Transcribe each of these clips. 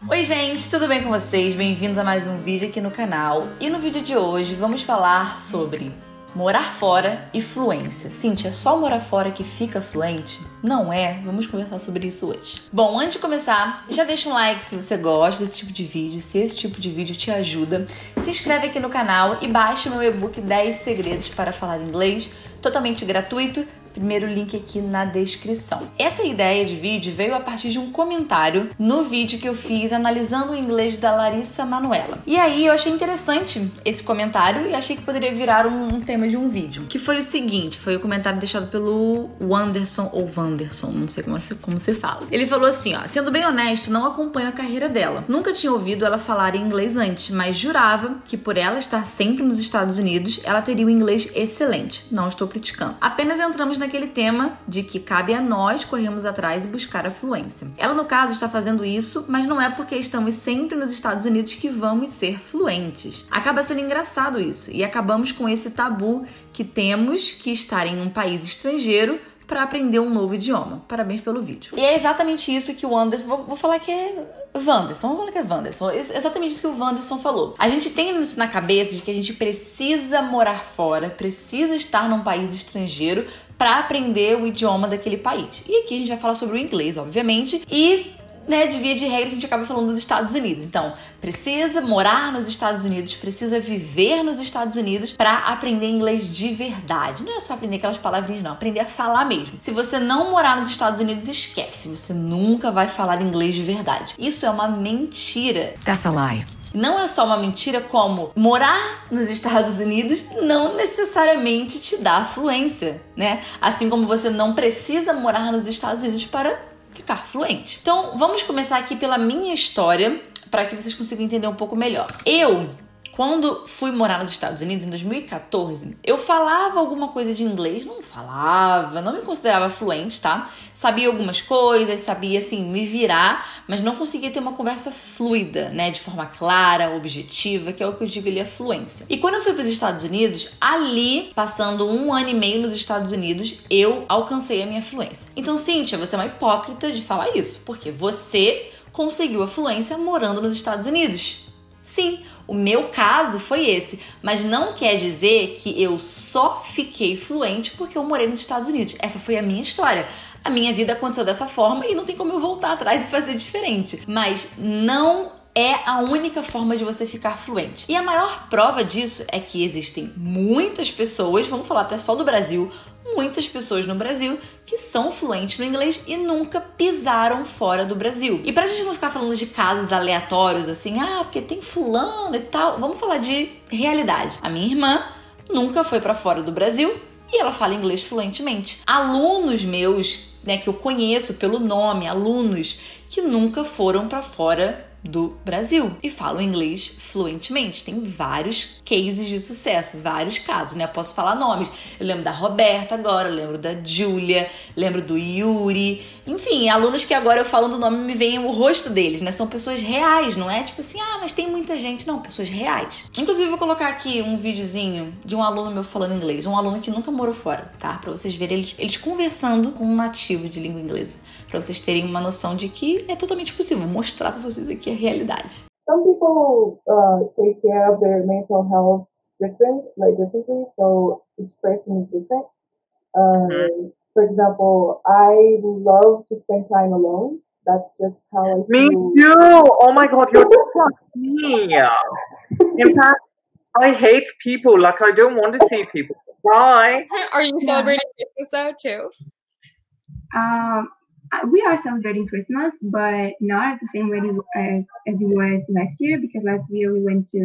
Oi gente, tudo bem com vocês? Bem-vindos a mais um vídeo aqui no canal. E no vídeo de hoje vamos falar sobre morar fora e fluência. Cintia, é só morar fora que fica fluente? Não é? Vamos conversar sobre isso hoje. Bom, antes de começar, já deixa um like se você gosta desse tipo de vídeo, se esse tipo de vídeo te ajuda. Se inscreve aqui no canal e baixe o meu e-book 10 segredos para falar inglês, totalmente gratuito. Primeiro link aqui na descrição. Essa ideia de vídeo veio a partir de um comentário no vídeo que eu fiz analisando o inglês da Larissa Manoela. E aí eu achei interessante esse comentário e achei que poderia virar um tema de um vídeo. Que foi o seguinte, foi o comentário deixado pelo Wanderson ou Wanderson, não sei como se fala. Ele falou assim, ó: sendo bem honesto, não acompanho a carreira dela. Nunca tinha ouvido ela falar em inglês antes, mas jurava que por ela estar sempre nos Estados Unidos, ela teria um inglês excelente. Não estou criticando. Apenas entramos naquele tema de que cabe a nós corrermos atrás e buscar a fluência. Ela, no caso, está fazendo isso, mas não é porque estamos sempre nos Estados Unidos que vamos ser fluentes. Acaba sendo engraçado isso, e acabamos com esse tabu que temos que estar em um país estrangeiro para aprender um novo idioma. Parabéns pelo vídeo. E é exatamente isso que o Wanderson... Vou falar que é Wanderson. Vamos falar que é Wanderson. Exatamente isso que o Wanderson falou. A gente tem isso na cabeça de que a gente precisa morar fora, precisa estar num país estrangeiro para aprender o idioma daquele país. E aqui a gente vai falar sobre o inglês, obviamente, e de via de regra a gente acaba falando dos Estados Unidos. Então, precisa morar nos Estados Unidos, precisa viver nos Estados Unidos para aprender inglês de verdade. Não é só aprender aquelas palavrinhas, não. Aprender a falar mesmo. Se você não morar nos Estados Unidos, esquece. Você nunca vai falar inglês de verdade. Isso é uma mentira. That's a lie. Não é só uma mentira, como morar nos Estados Unidos não necessariamente te dá fluência, né? Assim como você não precisa morar nos Estados Unidos para ficar fluente. Então, vamos começar aqui pela minha história, para que vocês consigam entender um pouco melhor. Quando fui morar nos Estados Unidos, em 2014, eu falava alguma coisa de inglês, não me considerava fluente, tá? Sabia algumas coisas, sabia, assim, me virar, mas não conseguia ter uma conversa fluida, né? De forma clara, objetiva, que é o que eu digo ali, a fluência. E quando eu fui para os Estados Unidos, ali, passando 1 ano e meio nos Estados Unidos, eu alcancei a minha fluência. Então, Cíntia, você é uma hipócrita de falar isso, porque você conseguiu a fluência morando nos Estados Unidos. Sim, o meu caso foi esse, mas não quer dizer que eu só fiquei fluente porque eu morei nos Estados Unidos. Essa foi a minha história. A minha vida aconteceu dessa forma e não tem como eu voltar atrás e fazer diferente. Mas não é a única forma de você ficar fluente. E a maior prova disso é que existem muitas pessoas, vamos falar até só do Brasil, muitas pessoas no Brasil que são fluentes no inglês e nunca pisaram fora do Brasil. E pra gente não ficar falando de casos aleatórios assim, porque tem fulano e tal, vamos falar de realidade. A minha irmã nunca foi pra fora do Brasil e ela fala inglês fluentemente. Alunos meus, que eu conheço pelo nome, alunos que nunca foram pra fora do Brasil e falam inglês fluentemente. Tem vários cases de sucesso, vários casos, Posso falar nomes. Eu lembro da Roberta agora, eu lembro da Júlia, lembro do Yuri. Enfim, alunos que agora eu falando o nome me vem o rosto deles, São pessoas reais, não é tipo assim, mas tem muita gente. Não, pessoas reais. Inclusive, vou colocar aqui um videozinho de um aluno meu falando inglês, um aluno que nunca morou fora, tá? Pra vocês verem eles conversando com um nativo de língua inglesa. Pra vocês terem uma noção de que é totalmente possível. Vou mostrar pra vocês aqui a realidade. Some people take care of their mental health differently, so each person is different. For example, I love to spend time alone. That's just how I feel. Me too! Oh my god, you're just like me! In fact, I hate people. Like, I don't want to see people. Bye! Are you celebrating Christmas though, too? We are celebrating Christmas, but not the same way as it was last year, because last year we went to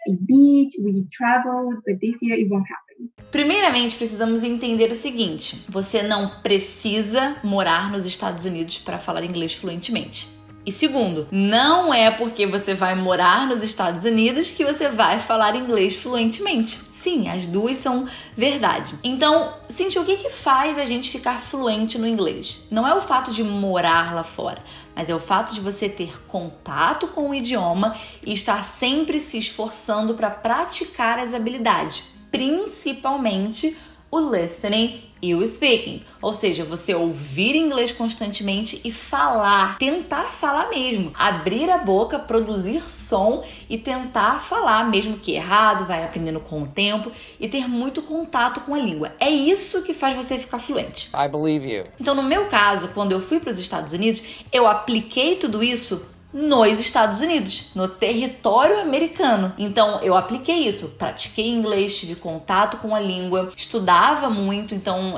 a beach, we traveled, but this year it won't happen. Primeiramente, precisamos entender o seguinte: você não precisa morar nos Estados Unidos para falar inglês fluentemente. E segundo, não é porque você vai morar nos Estados Unidos que você vai falar inglês fluentemente. Sim, as duas são verdade. Então, Cintia, o que faz a gente ficar fluente no inglês? Não é o fato de morar lá fora, mas é o fato de você ter contato com o idioma e estar sempre se esforçando para praticar as habilidades, principalmente o listening you speaking. Ou seja, você ouvir inglês constantemente e falar, tentar falar mesmo. Abrir a boca, produzir som e tentar falar, mesmo que errado, vai aprendendo com o tempo e ter muito contato com a língua. É isso que faz você ficar fluente. I believe you. Então, no meu caso, quando eu fui para os Estados Unidos, eu apliquei tudo isso nos Estados Unidos, no território americano. Então, eu apliquei isso, pratiquei inglês, tive contato com a língua, estudava muito. Então,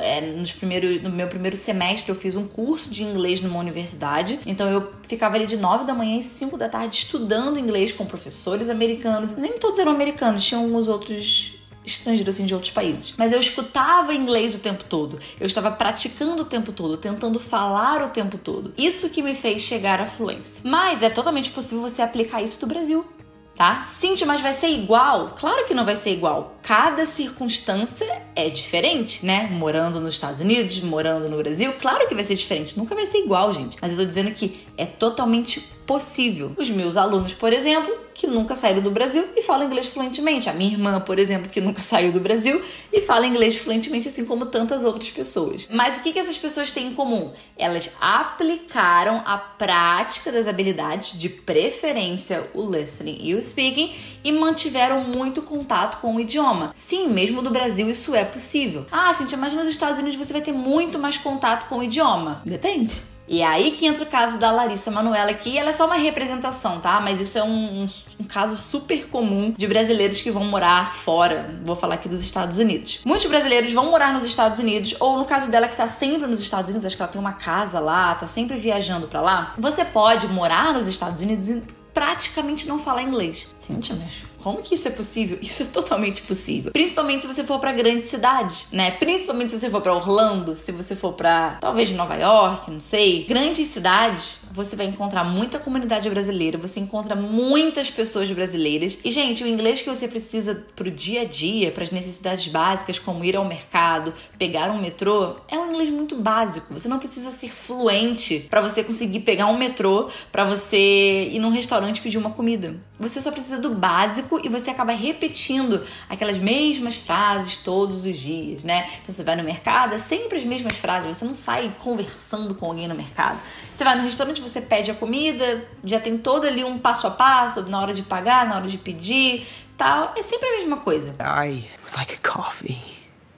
no meu primeiro semestre, eu fiz um curso de inglês numa universidade. Então, eu ficava ali de 9 da manhã e 5 da tarde estudando inglês com professores americanos. Nem todos eram americanos, tinham alguns outros estrangeiros, assim, de outros países. Mas eu escutava inglês o tempo todo. Eu estava praticando o tempo todo, tentando falar o tempo todo. Isso que me fez chegar à fluência. Mas é totalmente possível você aplicar isso do Brasil, tá? Cíntia, mas vai ser igual? Claro que não vai ser igual. Cada circunstância é diferente, né? Morando nos Estados Unidos, morando no Brasil, claro que vai ser diferente. Nunca vai ser igual, gente. Mas eu tô dizendo que é totalmente possível. Os meus alunos, por exemplo, que nunca saíram do Brasil e falam inglês fluentemente. A minha irmã, por exemplo, que nunca saiu do Brasil e fala inglês fluentemente, assim como tantas outras pessoas. Mas o que essas pessoas têm em comum? Elas aplicaram a prática das habilidades, de preferência o listening e o speaking, e mantiveram muito contato com o idioma. Sim, mesmo do Brasil isso é possível. Ah, Cíntia, mas nos Estados Unidos você vai ter muito mais contato com o idioma. Depende. E é aí que entra o caso da Larissa Manoela aqui. Ela é só uma representação, tá? Mas isso é um caso super comum de brasileiros que vão morar fora. Vou falar aqui dos Estados Unidos. Muitos brasileiros vão morar nos Estados Unidos, ou no caso dela que tá sempre nos Estados Unidos, acho que ela tem uma casa lá, tá sempre viajando pra lá. Você pode morar nos Estados Unidos e praticamente não falar inglês. Cíntia, mas como que isso é possível? Isso é totalmente possível. Principalmente se você for pra grandes cidades, né? Principalmente se você for pra Orlando, se você for pra, talvez, Nova York, não sei. Grandes cidades, você vai encontrar muita comunidade brasileira, você encontra muitas pessoas brasileiras. E, gente, o inglês que você precisa pro dia a dia, pras necessidades básicas, como ir ao mercado, pegar um metrô, é um inglês muito básico. Você não precisa ser fluente pra você conseguir pegar um metrô, pra você ir num restaurante e pedir uma comida. Você só precisa do básico e você acaba repetindo aquelas mesmas frases todos os dias, né? Então você vai no mercado, é sempre as mesmas frases, você não sai conversando com alguém no mercado. Você vai no restaurante, você pede a comida, já tem todo ali um passo a passo, na hora de pagar, na hora de pedir, tal. É sempre a mesma coisa. I would like a coffee,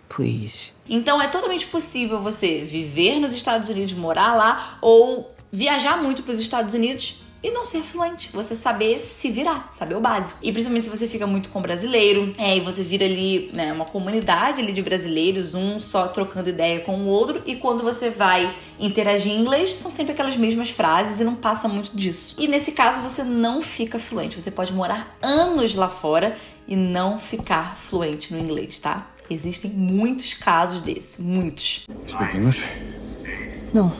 please. Então é totalmente possível você viver nos Estados Unidos, morar lá, ou viajar muito para os Estados Unidos e não ser fluente, você saber se virar, saber o básico. E principalmente se você fica muito com brasileiro, e você vira ali, né, uma comunidade ali de brasileiros, um só trocando ideia com o outro, e quando você vai interagir em inglês, são sempre aquelas mesmas frases e não passa muito disso. E nesse caso você não fica fluente, você pode morar anos lá fora e não ficar fluente no inglês, tá? Existem muitos casos desses, muitos. Speak English? No.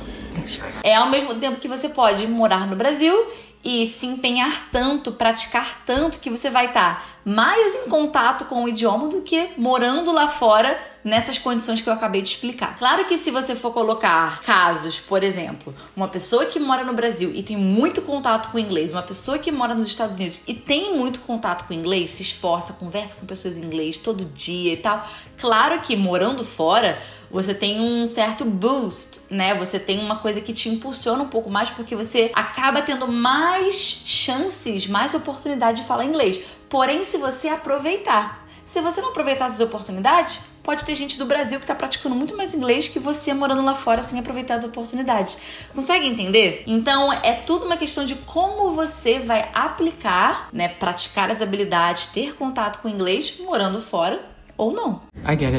É ao mesmo tempo que você pode morar no Brasil e se empenhar tanto, praticar tanto, que você vai estar mais em contato com o idioma do que morando lá fora nessas condições que eu acabei de explicar. Claro que se você for colocar casos, por exemplo, uma pessoa que mora no Brasil e tem muito contato com o inglês, uma pessoa que mora nos Estados Unidos e tem muito contato com o inglês, se esforça, conversa com pessoas em inglês todo dia e tal, claro que morando fora você tem um certo boost, né? Você tem uma coisa que te impulsiona um pouco mais, porque você acaba tendo mais chances, mais oportunidade de falar inglês. Porém, se você aproveitar. Se você não aproveitar essas oportunidades, pode ter gente do Brasil que está praticando muito mais inglês que você morando lá fora sem aproveitar as oportunidades. Consegue entender? Então, é tudo uma questão de como você vai aplicar, né? Praticar as habilidades, ter contato com o inglês morando fora ou não. I get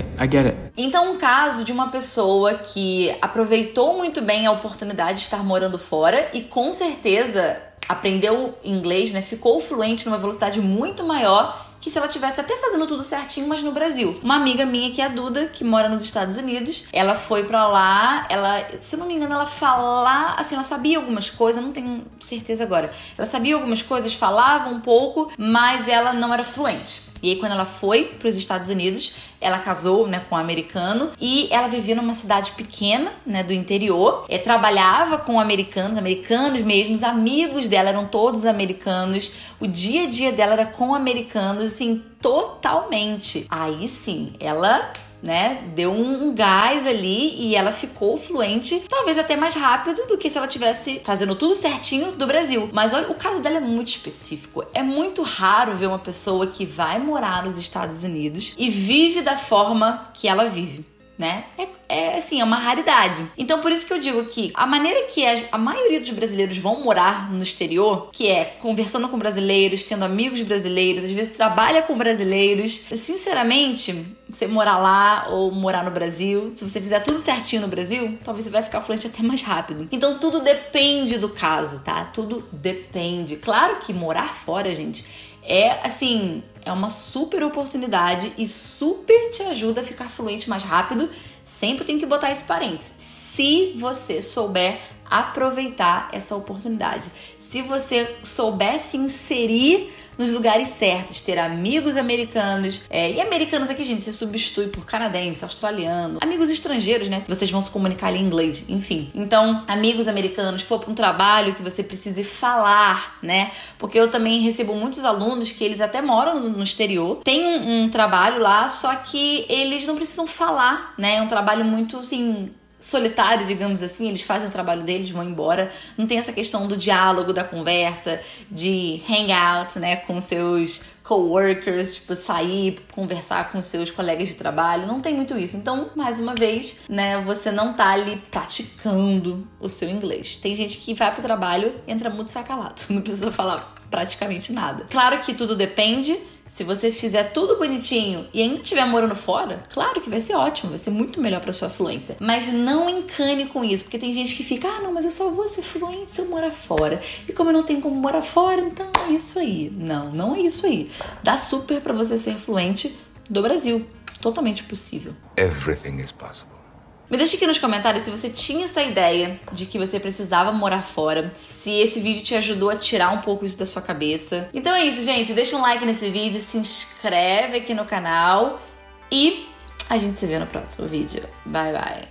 it. Então, um caso de uma pessoa que aproveitou muito bem a oportunidade de estar morando fora e com certeza aprendeu inglês, né? Ficou fluente numa velocidade muito maior que se ela tivesse até fazendo tudo certinho, mas no Brasil. Uma amiga minha, que é a Duda, que mora nos Estados Unidos, ela foi pra lá, ela, se eu não me engano, ela fala, assim, ela sabia algumas coisas, não tenho certeza agora. Ela sabia algumas coisas, falava um pouco, mas ela não era fluente. E aí, quando ela foi para os Estados Unidos, ela casou, né, com um americano e ela vivia numa cidade pequena, né, do interior. Trabalhava com americanos mesmo, os amigos dela eram todos americanos. O dia a dia dela era com americanos, assim, totalmente. Aí sim, ela né? Deu um gás ali e ela ficou fluente, talvez até mais rápido do que se ela tivesse fazendo tudo certinho do Brasil. Mas olha, o caso dela é muito específico. É muito raro ver uma pessoa que vai morar nos Estados Unidos e vive da forma que ela vive, né? Assim, é uma raridade. Então, por isso que eu digo que a maneira que a maioria dos brasileiros vão morar no exterior, que é conversando com brasileiros, tendo amigos brasileiros, às vezes trabalha com brasileiros. Sinceramente, você morar lá ou morar no Brasil, se você fizer tudo certinho no Brasil, talvez você vai ficar fluente até mais rápido. Então, tudo depende do caso, tá? Tudo depende. Claro que morar fora, gente, é uma super oportunidade e super te ajuda a ficar fluente mais rápido. Sempre tem que botar esse parênteses. Se você souber aproveitar essa oportunidade, se você souber se inserir nos lugares certos, ter amigos americanos, e americanos aqui, gente, você substitui por canadense, australiano, amigos estrangeiros, né, se vocês vão se comunicar ali em inglês, enfim. Então, amigos americanos, for para um trabalho que você precise falar, né, porque eu também recebo muitos alunos que eles até moram no exterior, tem um trabalho lá, só que eles não precisam falar, né, é um trabalho muito, assim, solitário, digamos assim, eles fazem o trabalho deles, vão embora, não tem essa questão do diálogo, da conversa, de hang out, né, com seus coworkers, tipo, sair, conversar com seus colegas de trabalho, não tem muito isso. Então, mais uma vez, né, você não tá ali praticando o seu inglês. Tem gente que vai pro trabalho e entra muito sacalado, não precisa falar praticamente nada. Claro que tudo depende. Se você fizer tudo bonitinho e ainda estiver morando fora, claro que vai ser ótimo, vai ser muito melhor para sua fluência. Mas não encane com isso, porque tem gente que fica, não, mas eu só vou ser fluente se eu morar fora. E como eu não tenho como morar fora, então é isso aí. Não é isso aí. Dá super para você ser fluente do Brasil. Totalmente possível. Everything is possible. Me deixa aqui nos comentários se você tinha essa ideia de que você precisava morar fora, se esse vídeo te ajudou a tirar um pouco isso da sua cabeça. Então é isso, gente. Deixa um like nesse vídeo, se inscreve aqui no canal e a gente se vê no próximo vídeo. Bye, bye!